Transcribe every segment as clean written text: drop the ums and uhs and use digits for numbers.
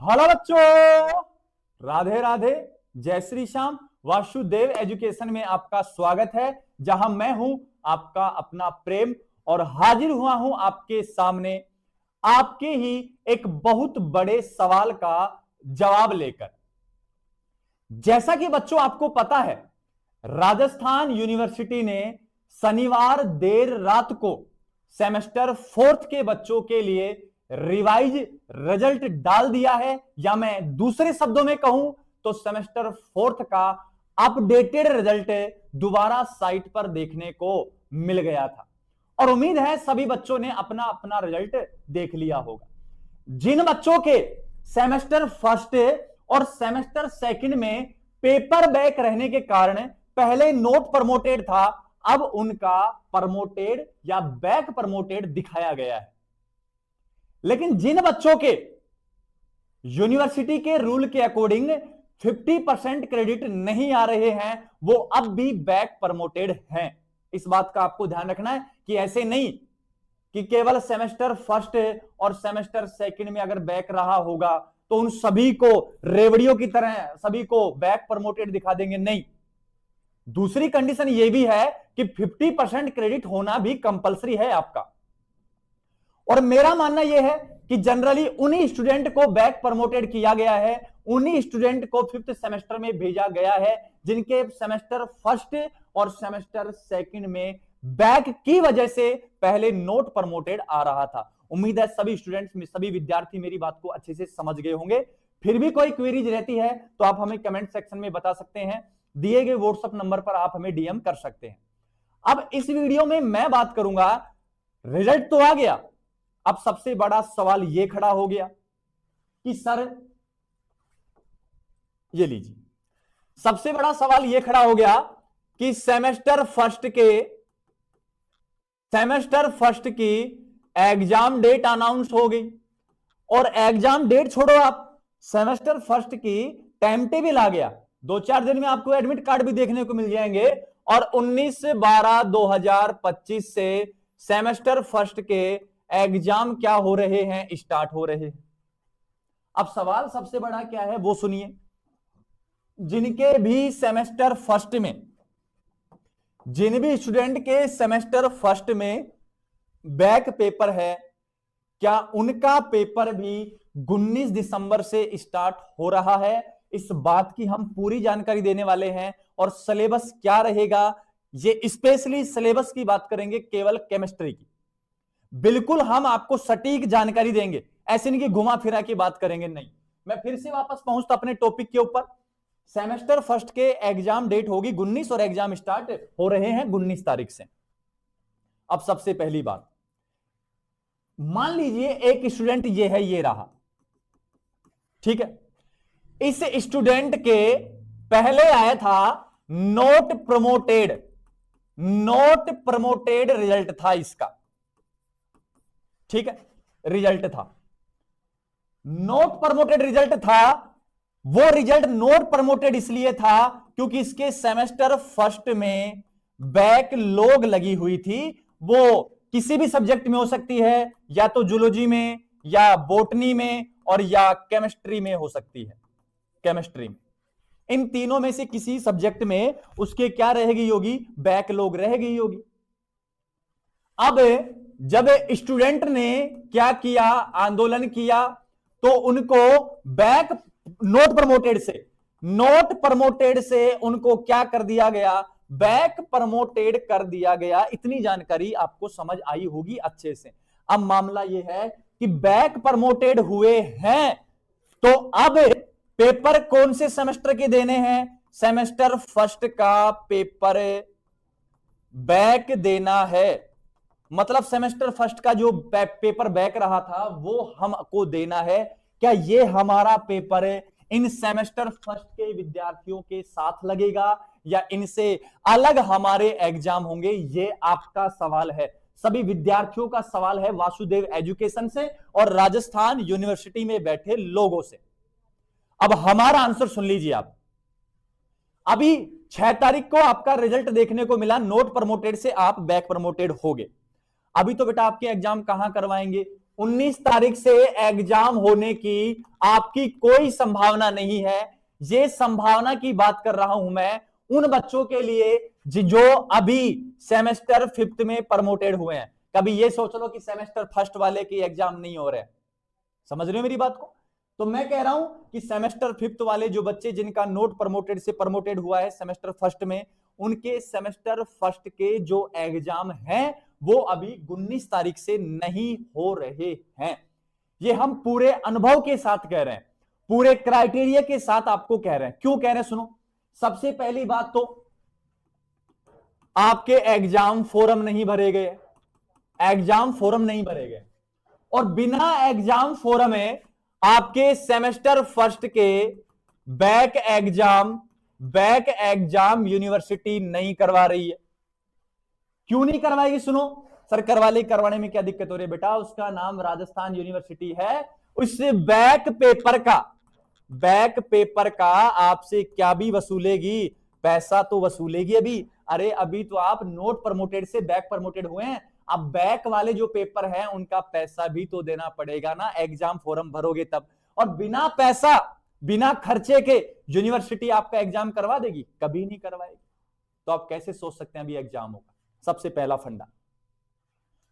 Hello बच्चों, राधे राधे, जय Shri Shyam. Vasudev education में आपका स्वागत है, जहां मैं हूं आपका अपना प्रेम और हाजिर हुआ हूं आपके सामने आपके ही एक बहुत बड़े सवाल का जवाब लेकर। जैसा कि बच्चों आपको पता है, राजस्थान यूनिवर्सिटी ने शनिवार देर रात को सेमेस्टर फोर्थ के बच्चों के लिए रिवाइज रिजल्ट डाल दिया है, या मैं दूसरे शब्दों में कहूं तो सेमेस्टर फोर्थ का अपडेटेड रिजल्ट दोबारा साइट पर देखने को मिल गया था। और उम्मीद है सभी बच्चों ने अपना अपना रिजल्ट देख लिया होगा। जिन बच्चों के सेमेस्टर फर्स्ट और सेमेस्टर सेकंड में पेपर बैक रहने के कारण पहले नोट प्रमोटेड था, अब उनका प्रमोटेड या बैक प्रमोटेड दिखाया गया है। लेकिन जिन बच्चों के यूनिवर्सिटी के रूल के अकॉर्डिंग 50% क्रेडिट नहीं आ रहे हैं, वो अब भी बैक प्रमोटेड हैं। इस बात का आपको ध्यान रखना है कि ऐसे नहीं कि केवल सेमेस्टर फर्स्ट और सेमेस्टर सेकंड में अगर बैक रहा होगा तो उन सभी को रेवड़ियों की तरह सभी को बैक प्रमोटेड दिखा देंगे। नहीं, दूसरी कंडीशन यह भी है कि 50% क्रेडिट होना भी कंपलसरी है आपका। और मेरा मानना यह है कि जनरली उन्हीं स्टूडेंट को बैक प्रमोटेड किया गया है, उन्हीं स्टूडेंट को फिफ्थ सेमेस्टर में भेजा गया है जिनके सेमेस्टर फर्स्ट और सेमेस्टर सेकंड में बैक की वजह से पहले नोट प्रमोटेड आ रहा था। उम्मीद है सभी स्टूडेंट्स सभी विद्यार्थी मेरी बात को अच्छे से समझ गए होंगे। फिर भी कोई क्वेरीज रहती है तो आप हमें कमेंट सेक्शन में बता सकते हैं, दिए गए व्हाट्सएप नंबर पर आप हमें डीएम कर सकते हैं। अब इस वीडियो में मैं बात करूंगा, रिजल्ट तो आ गया, अब सबसे बड़ा सवाल यह खड़ा हो गया कि सर ये लीजिए, सबसे बड़ा सवाल यह खड़ा हो गया कि सेमेस्टर फर्स्ट की एग्जाम डेट अनाउंस हो गई। और एग्जाम डेट छोड़ो, आप सेमेस्टर फर्स्ट की टाइम टेबल आ गया। 2-4 दिन में आपको एडमिट कार्ड भी देखने को मिल जाएंगे। और 19/12/2025 से सेमेस्टर फर्स्ट के एग्जाम क्या हो रहे हैं, स्टार्ट हो रहे हैं। अब सवाल सबसे बड़ा क्या है वो सुनिए। जिनके भी सेमेस्टर फर्स्ट में, जिन भी स्टूडेंट के सेमेस्टर फर्स्ट में बैक पेपर है, क्या उनका पेपर भी 19 दिसंबर से स्टार्ट हो रहा है? इस बात की हम पूरी जानकारी देने वाले हैं। और सिलेबस क्या रहेगा, ये स्पेशली सिलेबस की बात करेंगे, केवल केमिस्ट्री की। बिल्कुल हम आपको सटीक जानकारी देंगे, ऐसे नहीं कि घुमा फिरा की बात करेंगे, नहीं। मैं फिर से वापस पहुंचता अपने टॉपिक के ऊपर। सेमेस्टर फर्स्ट के एग्जाम डेट होगी 19 और एग्जाम स्टार्ट हो रहे हैं 19 तारीख से। अब सबसे पहली बात, मान लीजिए एक स्टूडेंट ये है, ये रहा, ठीक है। इस स्टूडेंट के पहले आया था नोट प्रमोटेड रिजल्ट था इसका, ठीक है। रिजल्ट था, नोट प्रमोटेड रिजल्ट था। वो रिजल्ट नोट प्रमोटेड इसलिए था क्योंकि इसके सेमेस्टर फर्स्ट में बैकलॉग लगी हुई थी। वो किसी भी सब्जेक्ट में हो सकती है, या तो जूलॉजी में, या बोटनी में, और या केमिस्ट्री में हो सकती है। केमिस्ट्री में, इन तीनों में से किसी सब्जेक्ट में उसके क्या रहेगी होगी, बैकलॉग रहेगी होगी। अब जब स्टूडेंट ने क्या किया, आंदोलन किया, तो उनको नोट प्रमोटेड से उनको क्या कर दिया गया, बैक प्रमोटेड कर दिया गया। इतनी जानकारी आपको समझ आई होगी अच्छे से। अब मामला यह है कि बैक प्रमोटेड हुए हैं, तो अब पेपर कौन से सेमेस्टर के देने हैं, सेमेस्टर फर्स्ट का पेपर बैक देना है। मतलब सेमेस्टर फर्स्ट का जो पेपर बैक रहा था वो हमको देना है। क्या ये हमारा पेपर इन सेमेस्टर फर्स्ट के विद्यार्थियों के साथ लगेगा, या इनसे अलग हमारे एग्जाम होंगे? ये आपका सवाल है, सभी विद्यार्थियों का सवाल है, वासुदेव एजुकेशन से और राजस्थान यूनिवर्सिटी में बैठे लोगों से। अब हमारा आंसर सुन लीजिए आप। अभी 6 तारीख को आपका रिजल्ट देखने को मिला, नोट प्रमोटेड से आप बैक प्रमोटेड हो गए। अभी तो बेटा आपके एग्जाम कहां करवाएंगे, 19 तारीख से एग्जाम होने की आपकी कोई संभावना नहीं है। ये संभावना की बात कर रहा हूं मैं उन बच्चों के लिए जो अभी सेमेस्टर 5th में प्रमोटेड हुए हैं। कभी ये सोच लो कि सेमेस्टर फर्स्ट वाले की एग्जाम नहीं हो रहे। समझ रहे हो मेरी बात को? तो मैं कह रहा हूं कि सेमेस्टर 5th वाले जो बच्चे जिनका नोट प्रमोटेड से प्रमोटेड हुआ है सेमेस्टर फर्स्ट में, उनके सेमेस्टर फर्स्ट के जो एग्जाम हैं वो अभी 19 तारीख से नहीं हो रहे हैं। ये हम पूरे अनुभव के साथ कह रहे हैं, पूरे क्राइटेरिया के साथ आपको कह रहे हैं। क्यों कह रहे हैं सुनो। सबसे पहली बात तो आपके एग्जाम फॉर्म नहीं भरे गए, एग्जाम फॉर्म नहीं भरे गए, और बिना एग्जाम फॉर्म में आपके सेमेस्टर फर्स्ट के बैक एग्जाम यूनिवर्सिटी नहीं करवा रही है। क्यों नहीं करवाएगी सुनो। सर करवाने में क्या दिक्कत हो रही है बेटा, उसका नाम राजस्थान यूनिवर्सिटी है, उस बैक पेपर का आपसे क्या भी वसूलेगी, पैसा तो वसूलेगी अभी। अरे अभी तो आप नोट प्रमोटेड से बैक प्रमोटेड हुए हैं, अब बैक वाले जो पेपर हैं उनका पैसा भी तो देना पड़ेगा ना, एग्जाम फॉर्म भरोगे तब। और बिना पैसा बिना खर्चे के यूनिवर्सिटी आपका एग्जाम करवा देगी? कभी नहीं करवाएगी। तो आप कैसे सोच सकते हैं अभी एग्जाम होगा? सबसे पहला फंडा।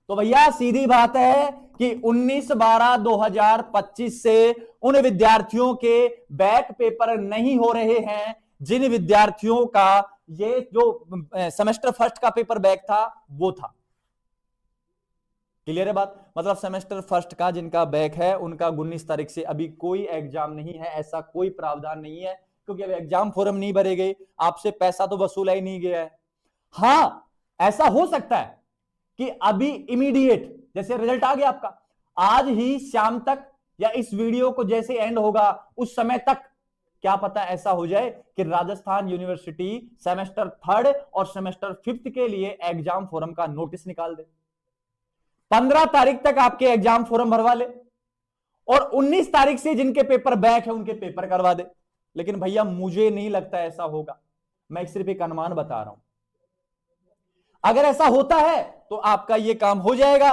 तो भैया सीधी बात है कि 19/12/2025 से उन विद्यार्थियों के बैक पेपर नहीं हो रहे हैं जिन विद्यार्थियों का ये जो सेमेस्टर फर्स्ट का पेपर बैक था वो था। क्लियर है बात? मतलब सेमेस्टर फर्स्ट का जिनका बैक है उनका 19 तारीख से अभी कोई एग्जाम नहीं है, ऐसा कोई प्रावधान नहीं है, क्योंकि अभी एग्जाम फॉर्म नहीं भरे गए, आपसे पैसा तो वसूला ही नहीं गया है। हां, ऐसा हो सकता है कि अभी इमीडिएट जैसे रिजल्ट आ गया आपका, आज ही शाम तक या इस वीडियो को जैसे एंड होगा उस समय तक क्या पता ऐसा हो जाए कि राजस्थान यूनिवर्सिटी सेमेस्टर थर्ड और सेमेस्टर फिफ्थ के लिए एग्जाम फॉर्म का नोटिस निकाल दे, 15 तारीख तक आपके एग्जाम फॉर्म भरवा ले और 19 तारीख से जिनके पेपर बैक है उनके पेपर करवा दे। लेकिन भैया मुझे नहीं लगता ऐसा होगा, मैं सिर्फ एक अनुमान बता रहा हूं। अगर ऐसा होता है तो आपका यह काम हो जाएगा,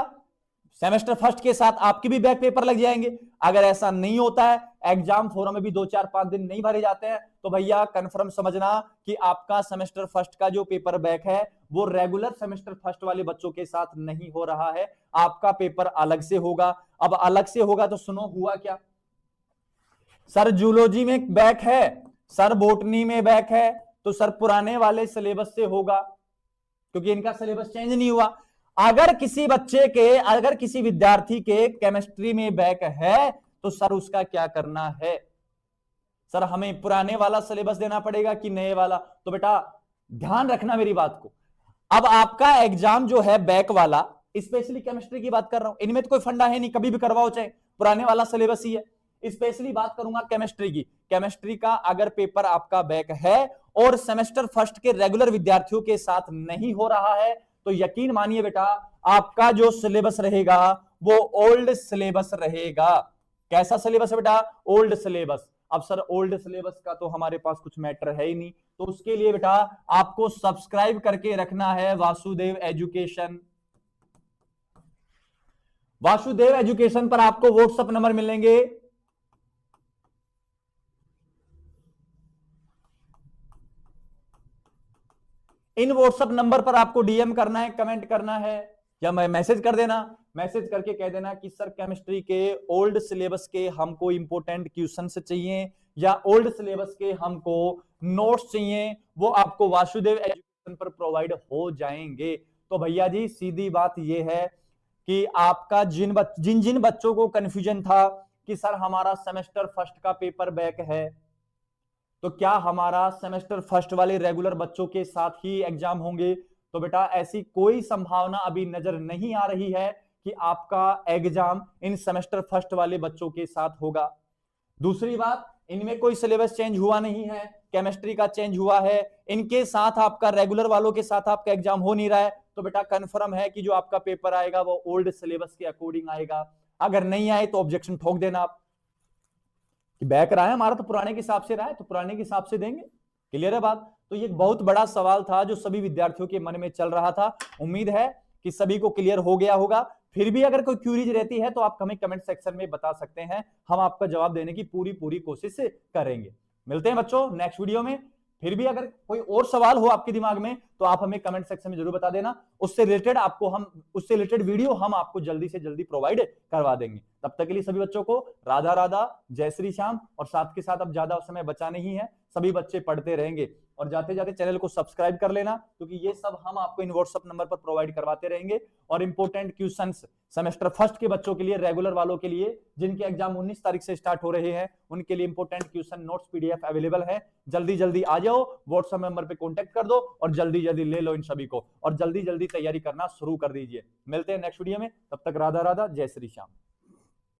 सेमेस्टर फर्स्ट के साथ आपके भी बैक पेपर लग जाएंगे। अगर ऐसा नहीं होता है, एग्जाम फॉर्म में भी 2-4-5 दिन नहीं भरे जाते हैं, तो भैया कंफर्म समझना कि आपका सेमेस्टर फर्स्ट का जो पेपर बैक है वो रेगुलर सेमेस्टर फर्स्ट वाले बच्चों के साथ नहीं हो रहा है, आपका पेपर अलग से होगा। अब अलग से होगा तो सुनो हुआ क्या। सर जूलॉजी में बैक है, सर बॉटनी में बैक है, तो सर पुराने वाले सिलेबस से होगा क्योंकि इनका सिलेबस चेंज नहीं हुआ। अगर किसी विद्यार्थी के केमिस्ट्री में बैक है तो सर उसका क्या करना है? सर हमें पुराने वाला सिलेबस देना पड़ेगा कि नए वाला? तो बेटा ध्यान रखना मेरी बात को। अब आपका एग्जाम जो है बैक वाला, स्पेशली केमिस्ट्री की बात कर रहा हूं, इनमें तो कोई फंडा है नहीं, कभी भी करवाओ चाहे पुराने वाला सिलेबस ही है। स्पेशली बात करूंगा केमिस्ट्री की। केमिस्ट्री का अगर पेपर आपका बैक है और सेमेस्टर फर्स्ट के रेगुलर विद्यार्थियों के साथ नहीं हो रहा है तो यकीन मानिए बेटा आपका जो सिलेबस रहेगा वो ओल्ड सिलेबस रहेगा। कैसा सिलेबस है बेटा? Old syllabus. अब सर ओल्ड सिलेबस का तो हमारे पास कुछ मैटर है ही नहीं, तो उसके लिए बेटा आपको सब्सक्राइब करके रखना है वासुदेव एजुकेशन। वासुदेव एजुकेशन पर आपको व्हाट्सएप नंबर मिलेंगे, इन व्हाट्सएप नंबर पर आपको डीएम करना है, कमेंट करना है या मैसेज कर देना। मैसेज करके कह देना कि सर केमिस्ट्री के ओल्ड सिलेबस के हमको इंपॉर्टेंट क्वेश्चन चाहिए या ओल्ड सिलेबस के हमको नोट्स चाहिए, वो आपको वासुदेव एजुकेशन पर प्रोवाइड हो जाएंगे। तो भैया जी सीधी बात ये है कि आपका जिन बच्चों को कंफ्यूजन था कि सर हमारा सेमेस्टर फर्स्ट का पेपर बैक है तो क्या हमारा सेमेस्टर फर्स्ट वाले रेगुलर बच्चों के साथ ही एग्जाम होंगे, तो बेटा ऐसी कोई संभावना अभी नजर नहीं आ रही है कि आपका एग्जाम इन सेमेस्टर फर्स्ट वाले बच्चों के साथ होगा। दूसरी बात, इनमें कोई सिलेबस चेंज हुआ नहीं है, केमिस्ट्री का चेंज हुआ है, इनके साथ आपका रेगुलर वालों के साथ आपका एग्जाम हो नहीं रहा है, तो बेटा कंफर्म है कि जो आपका पेपर आएगा वो ओल्ड सिलेबस के अकॉर्डिंग आएगा। अगर नहीं आए तो ऑब्जेक्शन ठोक देना आप कि बैक रहा है हमारा तो पुराने के हिसाब से रहा है, तो पुराने के हिसाब से देंगे। क्लियर है बात? तो ये एक बहुत बड़ा सवाल था जो सभी विद्यार्थियों के मन में चल रहा था। उम्मीद है कि सभी को क्लियर हो गया होगा। फिर भी अगर कोई क्यूरीज रहती है तो आप हमें कमेंट सेक्शन में बता सकते हैं, हम आपका जवाब देने की पूरी कोशिश करेंगे। मिलते हैं बच्चों नेक्स्ट वीडियो में। फिर भी अगर कोई और सवाल हो आपके दिमाग में तो आप हमें कमेंट सेक्शन में जरूर बता देना, उससे रिलेटेड वीडियो हम आपको जल्दी से जल्दी प्रोवाइड करवा देंगे। तब तक के लिए सभी बच्चों को राधा राधा, जय श्री श्याम। और साथ के साथ अब ज्यादा समय बचा नहीं है, सभी बच्चे पढ़ते रहेंगे। और जाते जाते चैनल को सब्सक्राइब कर लेना, क्योंकि ये सब हम आपको इन व्हाट्सएप नंबर पर प्रोवाइड करवाते रहेंगे। और इंपॉर्टेंट क्वेश्चंस सेमेस्टर फर्स्ट के बच्चों के लिए, रेगुलर वालों के लिए जिनके एग्जाम 19 तारीख से स्टार्ट हो रहे हैं, उनके लिए important question notes PDF available है। जल्दी जल्दी आ जाओ, व्हाट्सएप नंबर पे कांटेक्ट कर दो और जल्दी जल्दी ले लो इन सभी को, और जल्दी जल्दी तैयारी करना शुरू कर दीजिए। मिलते हैं नेक्स्ट वीडियो में, तब तक राधा राधा, जय श्री श्याम।